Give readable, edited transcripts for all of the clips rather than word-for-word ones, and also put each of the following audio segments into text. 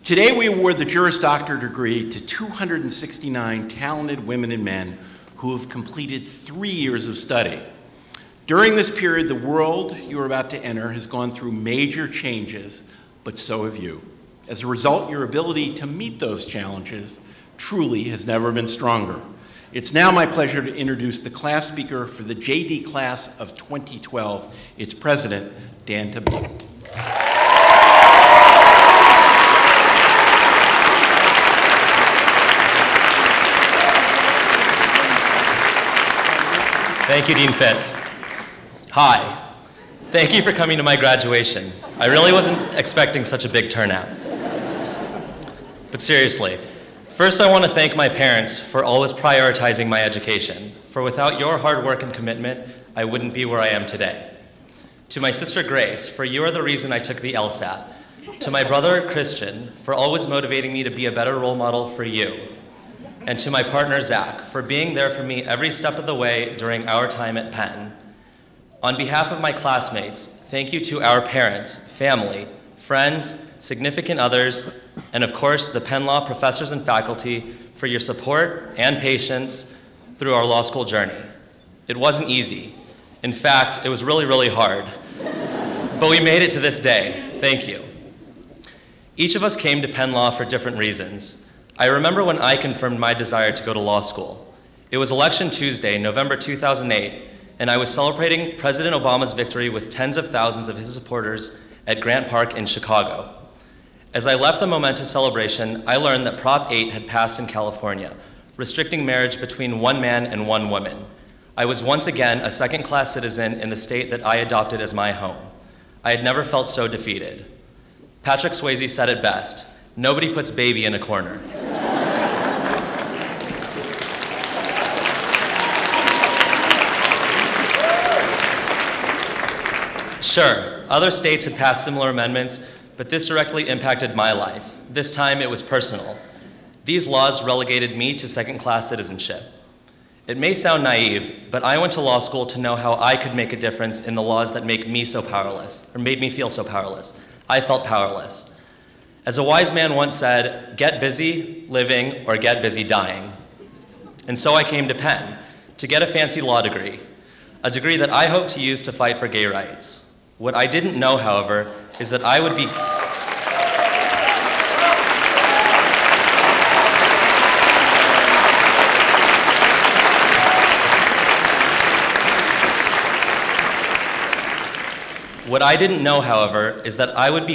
Today we award the Juris Doctor degree to 269 talented women and men who have completed 3 years of study. During this period, the world you are about to enter has gone through major changes, but so have you. As a result, your ability to meet those challenges truly has never been stronger. It's now my pleasure to introduce the class speaker for the JD class of 2012, its president, Dan Tabib. Thank you, Dean Fitz. Hi. Thank you for coming to my graduation. I really wasn't expecting such a big turnout. But seriously, first I want to thank my parents for always prioritizing my education, for without your hard work and commitment, I wouldn't be where I am today. To my sister Grace, for you are the reason I took the LSAT. To my brother Christian, for always motivating me to be a better role model for you. And to my partner Zach, for being there for me every step of the way during our time at Penn. On behalf of my classmates, thank you to our parents, family, friends, significant others, and of course the Penn Law professors and faculty for your support and patience through our law school journey. It wasn't easy. In fact, it was really, really hard. But we made it to this day. Thank you. Each of us came to Penn Law for different reasons. I remember when I confirmed my desire to go to law school. It was Election Tuesday, November 2008, and I was celebrating President Obama's victory with tens of thousands of his supporters at Grant Park in Chicago. As I left the momentous celebration, I learned that Prop 8 had passed in California, restricting marriage between one man and one woman. I was once again a second-class citizen in the state that I adopted as my home. I had never felt so defeated. Patrick Swayze said it best, "Nobody puts baby in a corner." Sure, other states had passed similar amendments, but this directly impacted my life. This time it was personal. These laws relegated me to second-class citizenship. It may sound naive, but I went to law school to know how I could make a difference in the laws that make me so powerless, or made me feel so powerless. I felt powerless. As a wise man once said, get busy living or get busy dying. And so I came to Penn to get a fancy law degree, a degree that I hope to use to fight for gay rights. What I didn't know, however, is that I would be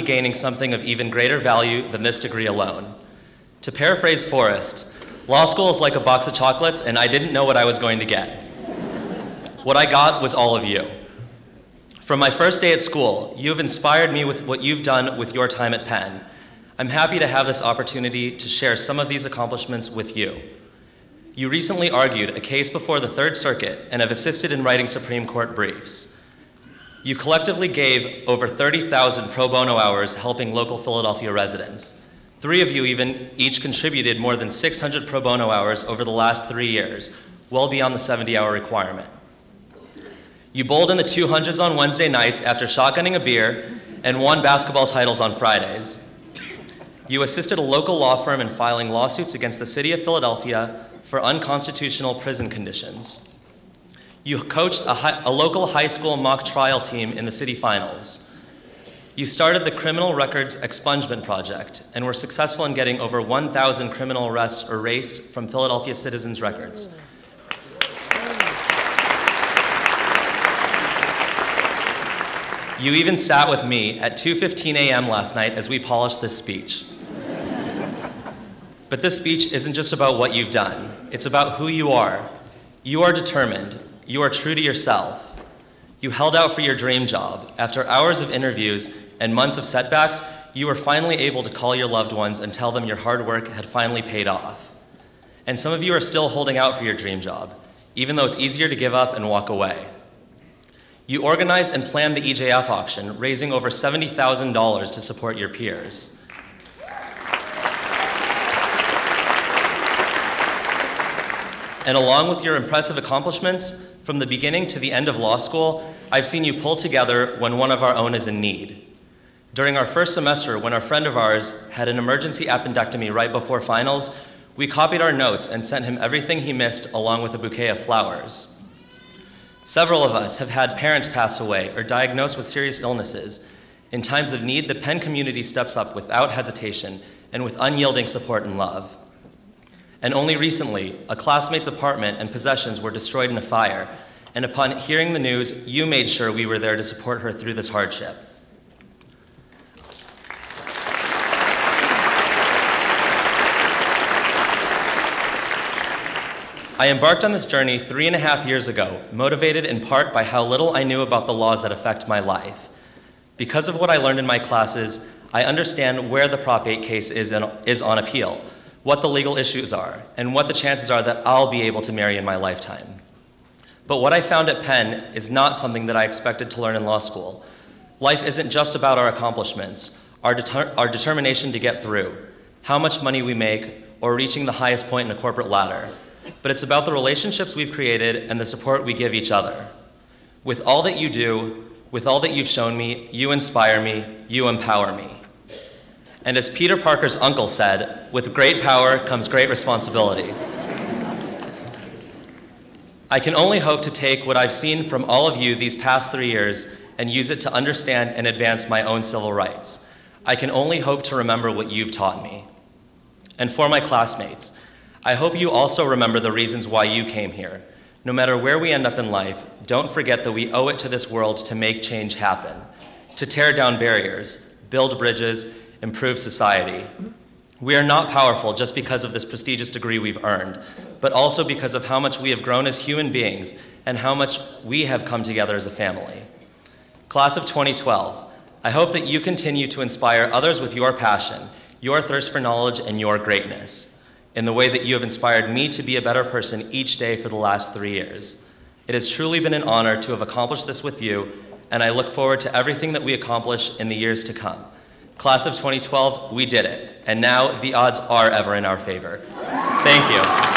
gaining something of even greater value than this degree alone. To paraphrase Forrest, law school is like a box of chocolates, and I didn't know what I was going to get. What I got was all of you. From my first day at school, you have inspired me with what you've done with your time at Penn. I'm happy to have this opportunity to share some of these accomplishments with you. You recently argued a case before the Third Circuit and have assisted in writing Supreme Court briefs. You collectively gave over 30,000 pro bono hours helping local Philadelphia residents. 3 of you each contributed more than 600 pro bono hours over the last 3 years, well beyond the 70-hour requirement. You bowled in the 200s on Wednesday nights after shotgunning a beer and won basketball titles on Fridays. You assisted a local law firm in filing lawsuits against the city of Philadelphia for unconstitutional prison conditions. You coached a local high school mock trial team in the city finals. You started the Criminal Records Expungement Project and were successful in getting over 1,000 criminal arrests erased from Philadelphia citizens' records. You even sat with me at 2:15 a.m. last night as we polished this speech. But this speech isn't just about what you've done. It's about who you are. You are determined. You are true to yourself. You held out for your dream job. After hours of interviews and months of setbacks, you were finally able to call your loved ones and tell them your hard work had finally paid off. And some of you are still holding out for your dream job, even though it's easier to give up and walk away. You organized and planned the EJF auction, raising over $70,000 to support your peers. And along with your impressive accomplishments, from the beginning to the end of law school, I've seen you pull together when one of our own is in need. During our first semester, when a friend of ours had an emergency appendectomy right before finals, we copied our notes and sent him everything he missed along with a bouquet of flowers. Several of us have had parents pass away or diagnosed with serious illnesses. In times of need, the Penn community steps up without hesitation and with unyielding support and love. And only recently, a classmate's apartment and possessions were destroyed in a fire, and upon hearing the news, you made sure we were there to support her through this hardship. I embarked on this journey 3.5 years ago, motivated in part by how little I knew about the laws that affect my life. Because of what I learned in my classes, I understand where the Prop 8 case is on appeal, what the legal issues are, and what the chances are that I'll be able to marry in my lifetime. But what I found at Penn is not something that I expected to learn in law school. Life isn't just about our accomplishments, our determination to get through, how much money we make, or reaching the highest point in a corporate ladder. But it's about the relationships we've created and the support we give each other. With all that you do, with all that you've shown me, you inspire me, you empower me. And as Peter Parker's uncle said, with great power comes great responsibility. I can only hope to take what I've seen from all of you these past 3 years and use it to understand and advance my own civil rights. I can only hope to remember what you've taught me. And for my classmates, I hope you also remember the reasons why you came here. No matter where we end up in life, don't forget that we owe it to this world to make change happen, to tear down barriers, build bridges, improve society. We are not powerful just because of this prestigious degree we've earned, but also because of how much we have grown as human beings and how much we have come together as a family. Class of 2012, I hope that you continue to inspire others with your passion, your thirst for knowledge, and your greatness, in the way that you have inspired me to be a better person each day for the last 3 years. It has truly been an honor to have accomplished this with you, and I look forward to everything that we accomplish in the years to come. Class of 2012, we did it, and now the odds are ever in our favor. Thank you.